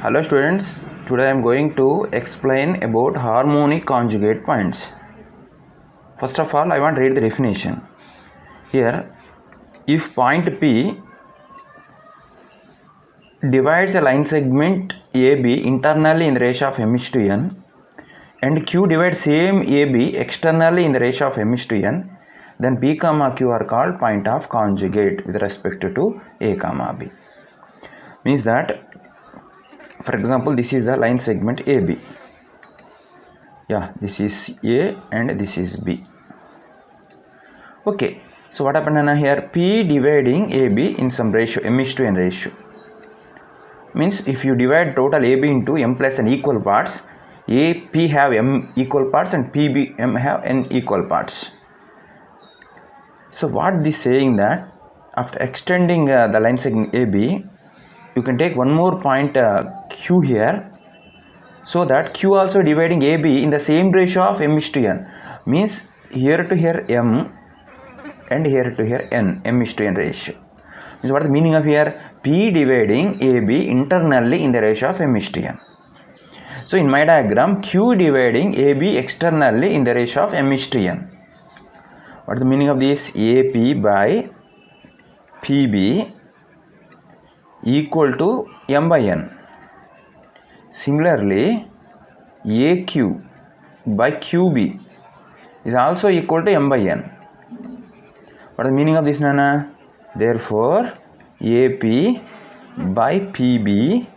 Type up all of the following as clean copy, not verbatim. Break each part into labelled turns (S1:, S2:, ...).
S1: Hello students, today I am going to explain about harmonic conjugate points. First of all, I want to read the definition. Here, if point P divides a line segment AB internally in the ratio of m is to n and Q divides same AB externally in the ratio of m is to n, then P comma Q are called point of conjugate with respect to A comma B. Means that, for example, this is the line segment AB. Yeah, this is A and this is B. Okay, so what happened here? P dividing AB in some ratio, m is to n ratio. Means if you divide total AB into m plus n equal parts, P have m equal parts and m have n equal parts. So what this saying that after extending the line segment AB, you can take one more point Q here, so that Q also dividing AB in the same ratio of m is to n. Means here to here m and here to here n, m is to n ratio. Means what is the meaning of here? P dividing AB internally in the ratio of m is to n. So in my diagram, Q dividing AB externally in the ratio of m is to n. What is the meaning of this? AP by PB equal to m by n. Similarly, AQ by QB is also equal to m by n. What is the meaning of this, Nana? Therefore, AP by PB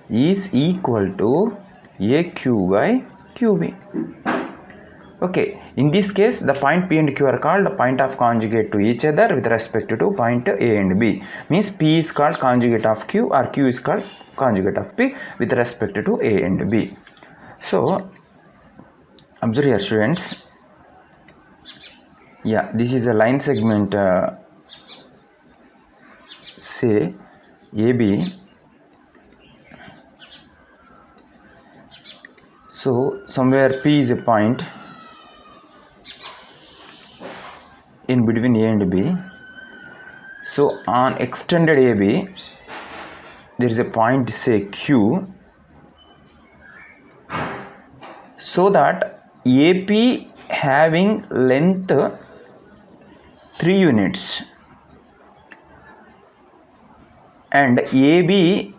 S1: is equal to AQ by QB. Okay, in this case, the point P and Q are called the point of conjugate to each other with respect to point A and B. Means P is called conjugate of Q or Q is called conjugate of P with respect to A and B. So, observe here, students. Yeah, this is a line segment, say AB. So, somewhere P is a point in between A and B. So on extended AB, there is a point, say Q, so that AP having length 3 units and AB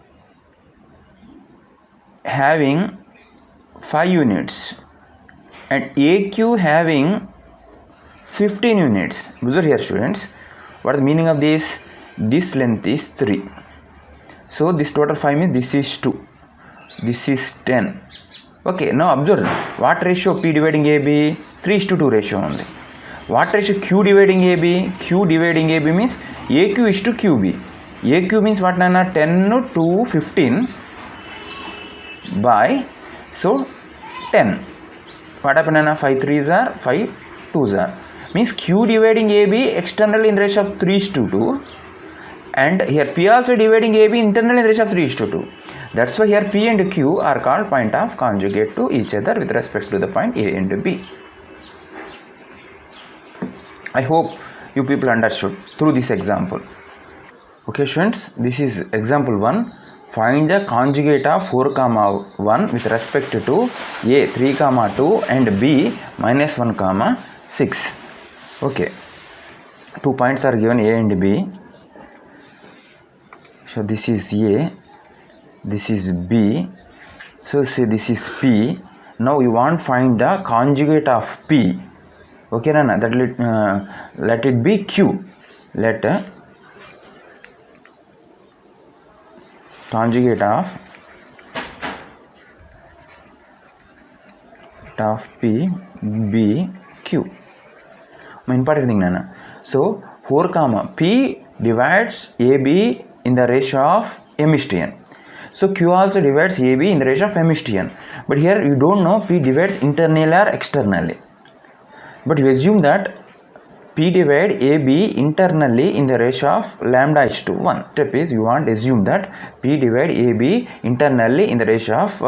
S1: having 5 units and AQ having 15 units. Observe here, students. What is the meaning of this? This length is 3. So this total 5 means this is 2. This is 10. Okay, now observe what ratio P dividing AB? 3:2 ratio only. What ratio Q dividing AB? Q dividing AB means AQ is to QB. AQ means what, Nana? 10 to 15 by, so 10. What happened, Nana? 5 3s are 5 2s are. Means Q dividing AB externally in the ratio of 3:2 and here P also dividing AB internally in the ratio of 3:2. That's why here P and Q are called point of conjugate to each other with respect to the point A and B. I hope you people understood through this example. Okay, students, this is example 1. Find the conjugate of 4, 1 with respect to A 3, 2 and B -1, 6. Okay, 2 points are given, A and B. So this is A, this is B. So say this is P. Now you want to find the conjugate of P. Okay, Nana, that let it be Q. Let conjugate of P be Q. Important thing, Nana. So 4, P divides AB in the ratio of m is to n. So Q also divides AB in the ratio of m is to n. But here you don't know P divides internally or externally. But you assume that P divide AB internally in the ratio of lambda is to 1. Step is you want to assume that P divide AB internally in the ratio of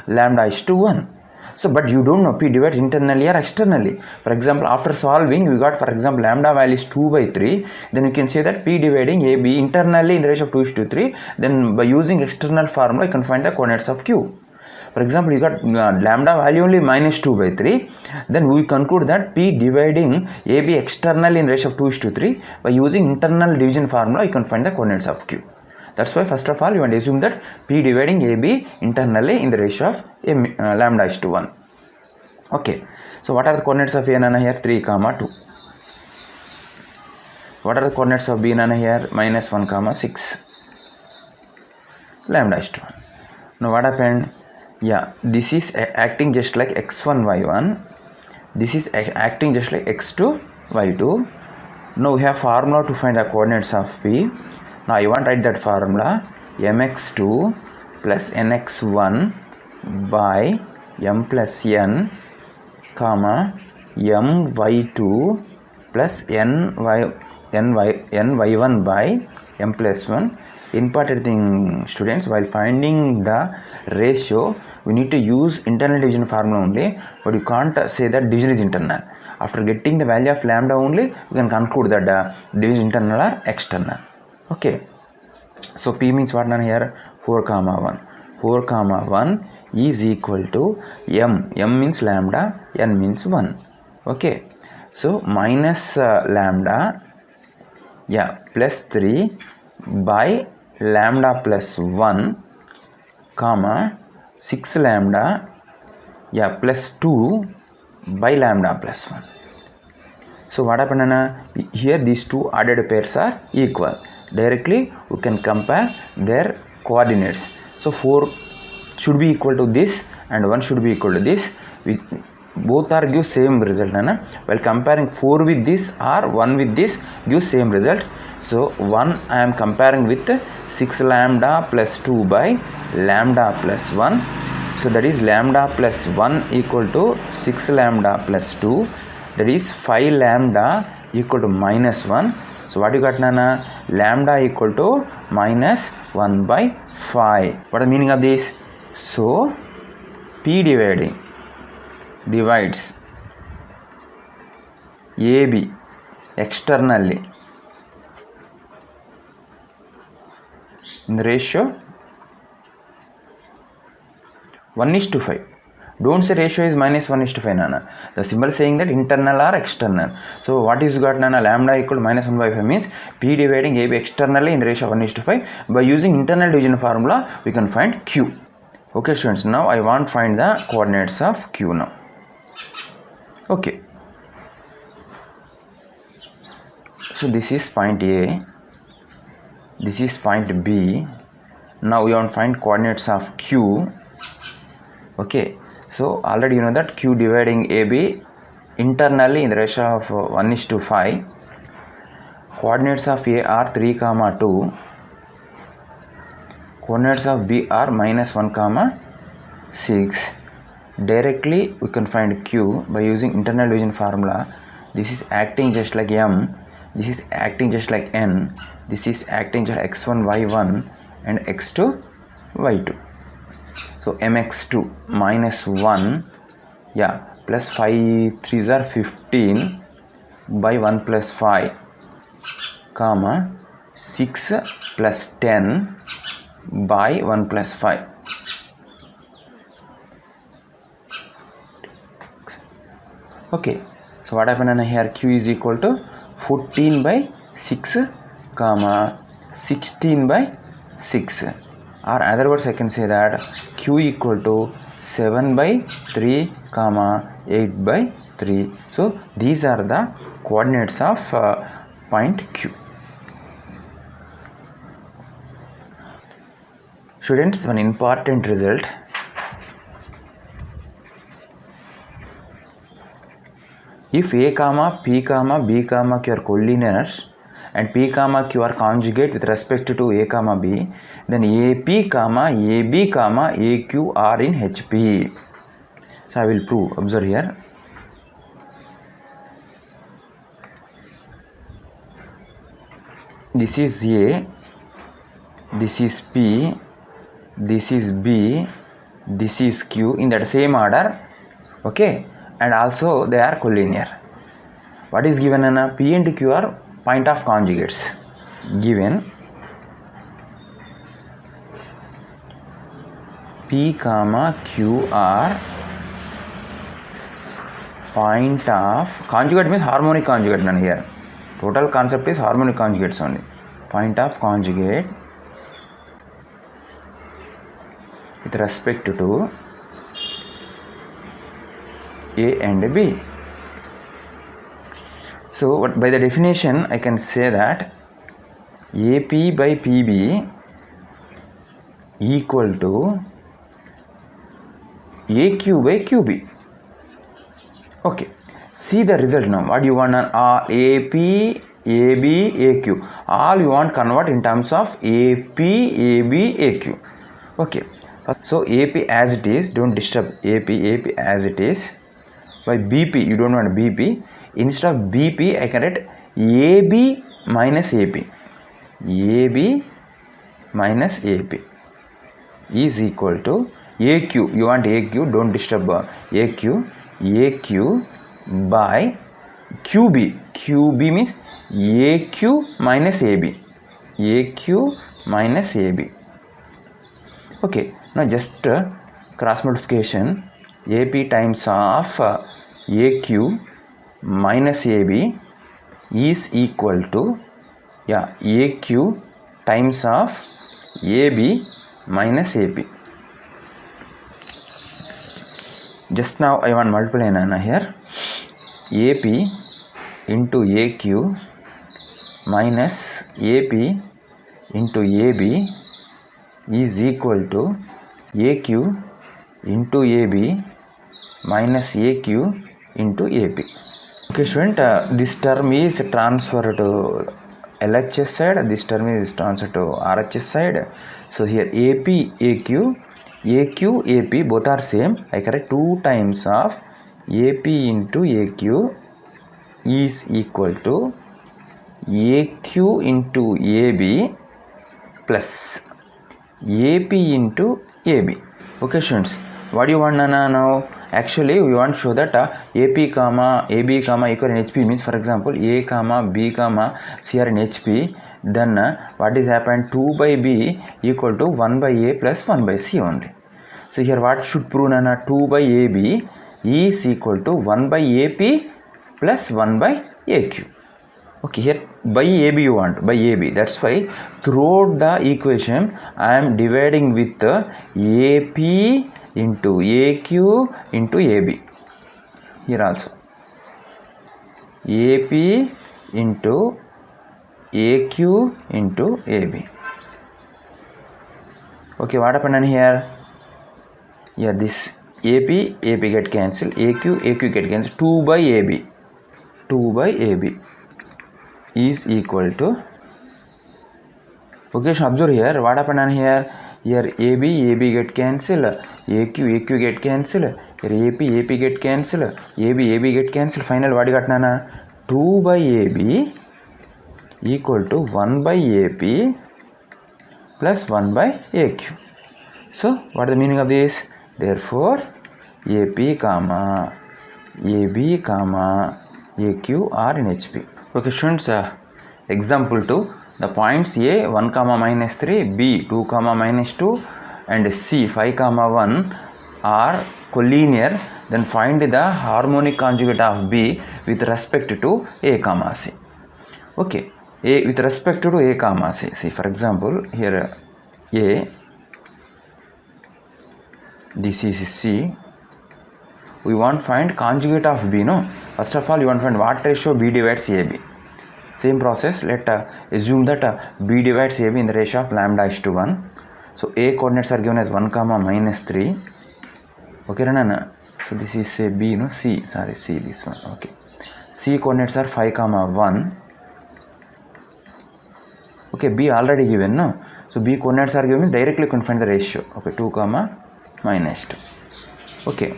S1: lambda is to 1. So but you don't know P divides internally or externally. For example, after solving we got, for example, lambda value is 2/3, then you can say that P dividing AB internally in the ratio of 2:3. Then by using external formula you can find the coordinates of Q. For example, you got lambda value only -2/3, then we conclude that P dividing AB externally in the ratio of 2:3. By using internal division formula you can find the coordinates of Q. That's why first of all you want to assume that P dividing AB internally in the ratio of lambda is to 1. Okay, so what are the coordinates of A nana here? 3, 2. What are the coordinates of B nana here? -1, 6. Lambda is to 1. Now what happened? Yeah, this is acting just like x1, y1. This is acting just like x2, y2. Now we have formula to find the coordinates of P. Now I want to write that formula: mx2 plus nx1 by m plus n, comma my2 plus ny1 by m plus 1. Important thing, students, while finding the ratio we need to use internal division formula only, but you can't say that division is internal. After getting the value of lambda only we can conclude that division internal or external. Okay, so P means what here? 4, 1. 4, 1 is equal to m. M means lambda, n means 1. Okay, so minus lambda, yeah, plus 3 by lambda plus 1, comma 6 lambda, yeah, plus 2 by lambda plus 1. So what happened, Anna? Here these two added pairs are equal. Directly we can compare their coordinates. So 4 should be equal to this and 1 should be equal to this. Both are give same result, Nana. While comparing 4 with this or 1 with this gives same result. So 1 I am comparing with 6 lambda plus 2 by lambda plus 1. So that is lambda plus 1 equal to 6 lambda plus 2. That is 5 lambda equal to -1. So what you got, Nana? Lambda equal to -1 by 5. What is the meaning of this? So P divides AB externally in the ratio 1:5. Don't say ratio is -1:5, Nana. The symbol saying that internal or external. So what is got, Nana? Lambda equal to -1 by 5 means P dividing AB externally in the ratio of 1:5. By using internal division formula we can find Q. Okay, students, now I want to find the coordinates of Q now. Okay, so this is point A, this is point B. Now we want to find coordinates of Q. Okay, so already you know that Q dividing AB internally in the ratio of 1:5. Coordinates of A are 3, 2. Coordinates of B are -1, 6. Directly we can find Q by using internal division formula. This is acting just like M, this is acting just like N, this is acting just like x1, y1 and x2, y2. So mx2 -1, yeah, plus 5 3s are 15 by 1 plus 5, comma 6 plus 10 by 1 plus 5. Okay, so what happened here? Q is equal to 14 by 6, comma 16 by 6. Or in other words I can say that Q equal to 7 by 3, comma 8 by 3. So these are the coordinates of point Q. Students, one important result. If A, P, B, Q are collinears and P, Q are conjugate with respect to A, B, then AP, AB, AQ are in HP. So I will prove. Observe here. This is A, this is P, this is B, this is Q in that same order. okay, and also they are collinear. What is given in a P and Q are point of conjugates. Given P comma Q are point of conjugate means harmonic conjugate here. Total concept is harmonic conjugates only. Point of conjugate with respect to A and B. So what, by the definition I can say that AP by PB equal to AQ by QB. Okay, see the result now. What you want? AP, AB, AQ. All you want convert in terms of AP, AB, AQ. Okay, so AP as it is, don't disturb AP as it is. By BP, you don't want BP. Instead of BP, I can write AB minus AP. AB minus AP is equal to AQ. You want AQ, don't disturb AQ. AQ by QB. QB means AQ minus AB. AQ minus AB. Okay, now just cross multiplication. AP times of AQ minus AB is equal to AQ times of AB minus AP. Just now I want multiply here. AP into AQ minus AP into AB is equal to AQ into AB minus AQ into AP. Okay student, this term is transferred to LHS side, this term is transferred to RHS side. So here AP, AQ, AP both are same. I correct 2 times of AP into AQ is equal to AQ into AB plus AP into AB. Okay students, what do you want now? Actually we want to show that AP comma AB comma equal in HP means, for example, A comma B comma C are in HP, then what is happened, 2 by B equal to 1 by A plus 1 by C only. So here what should prove 2 by AB is equal to 1 by AP plus 1 by AQ. Okay, here by AB you want, by AB. That's why throughout the equation I am dividing with AP into AQ into AB. Here also AP into AQ into AB. Okay, what happened here? Yeah, this AP get cancelled, AQ get cancelled. 2 by AB is equal to, okay, so observe here what happened here. Here AB get cancelled, AQ get cancelled, here AP get cancelled, AB get cancelled. Final what you got 2 by AB equal to 1 by AP plus 1 by AQ. So what is the meaning of this? Therefore AP comma AB comma AQ are in HP. Okay students, example 2, the points A 1 comma minus 3, B 2 comma minus 2 and C 5 comma 1 are collinear, then find the harmonic conjugate of B with respect to A comma C. Okay, A with respect to A comma C. See, for example, here A, this is C. We want to find conjugate of B, no? First of all, you want to find what ratio B divides AB. Same process, let assume that B divides AB in the ratio of lambda is to 1. So A coordinates are given as 1 comma minus 3. Okay, so this is say B, no? C, sorry, C, this one. Okay, C coordinates are 5 comma 1. Okay, B already given, no? So B coordinates are given, directly you can find the ratio. Okay, 2 comma minus 2. Okay,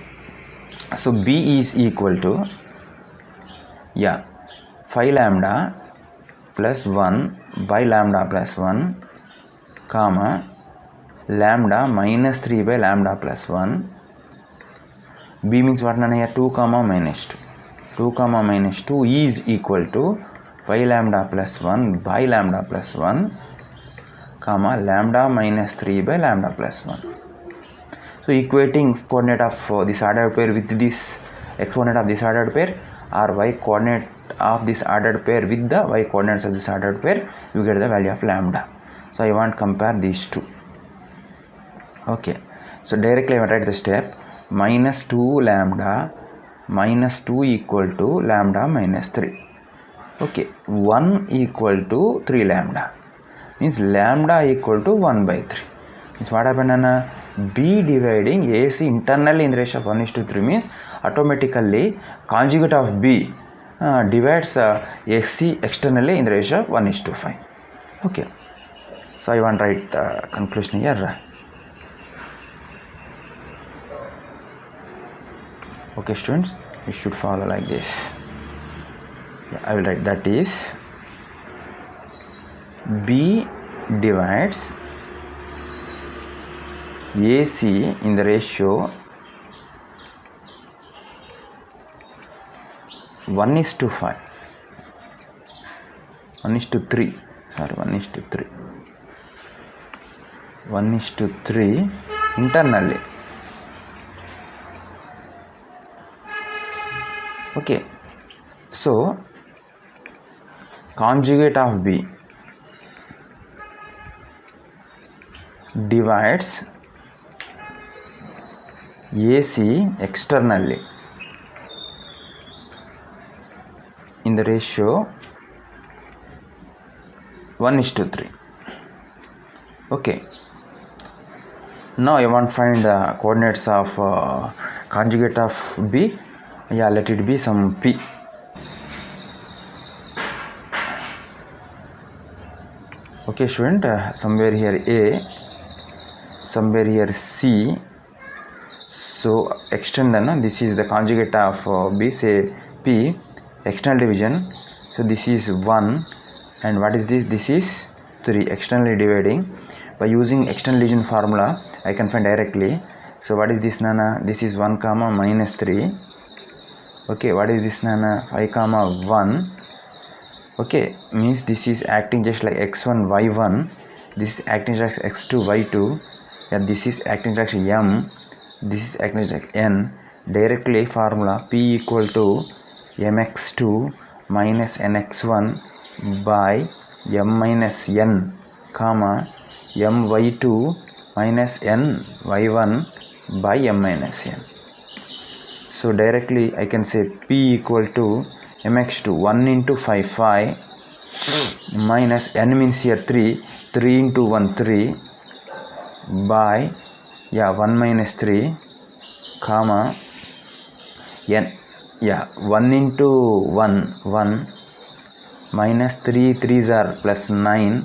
S1: so B is equal to 5 lambda plus 1 by lambda plus 1 comma lambda minus 3 by lambda plus 1. b means what nana here, 2 comma minus 2. 2 comma minus 2 is equal to 5 lambda plus 1 by lambda plus 1 comma lambda minus 3 by lambda plus 1. So equating coordinate of this ordered pair with this x coordinate of this ordered pair or y coordinate of this ordered pair with the y coordinates of this ordered pair, you get the value of lambda. So I want to compare these two. Okay, so directly I will write the step minus 2 lambda minus 2 equal to lambda minus 3. Okay, 1 equal to 3 lambda means lambda equal to 1 by 3. Means what happened Anna? B dividing AC internally in the ratio of 1:3 means automatically conjugate of B divides AC externally in the ratio of 1:5. Okay, so I want to write the conclusion here. Okay students, you should follow like this. I will write that is B divides AC in the ratio 1:5, 1:3, sorry 1:3, 1:3 internally. Okay, so conjugate of B divides AC externally in the ratio 1:3. Okay, now I want to find the coordinates of conjugate of B. Yeah, let it be some P. Okay student, somewhere here A, somewhere here C. So extend this is the conjugate of B, say P, external division. So this is 1 and what is this? This is 3, externally dividing. By using external division formula I can find directly. So what is this nana? This is 1 comma minus 3. Okay, what is this nana? 5 comma 1. Okay, means this is acting just like x1 y1, this is acting like x2 y2, and this is acting like m, this is acting like n. Directly formula P equal to mx2 minus nx1 by m minus n comma my2 minus n y1 by m minus n. So directly I can say P equal to mx2 1 into 5 minus n means here 3 into 1 3 by 1 minus 3 comma n 1 into 1 minus 3 3s are plus 9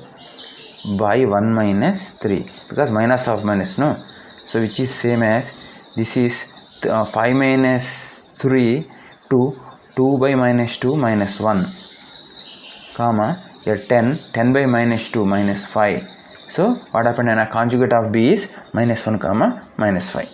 S1: by 1 minus 3 because minus of minus, no, so which is same as this is 5 minus 3 to 2 by minus 2 minus 1 comma here 10 by minus 2 minus 5. So what happened in a conjugate of B is minus 1 comma minus 5.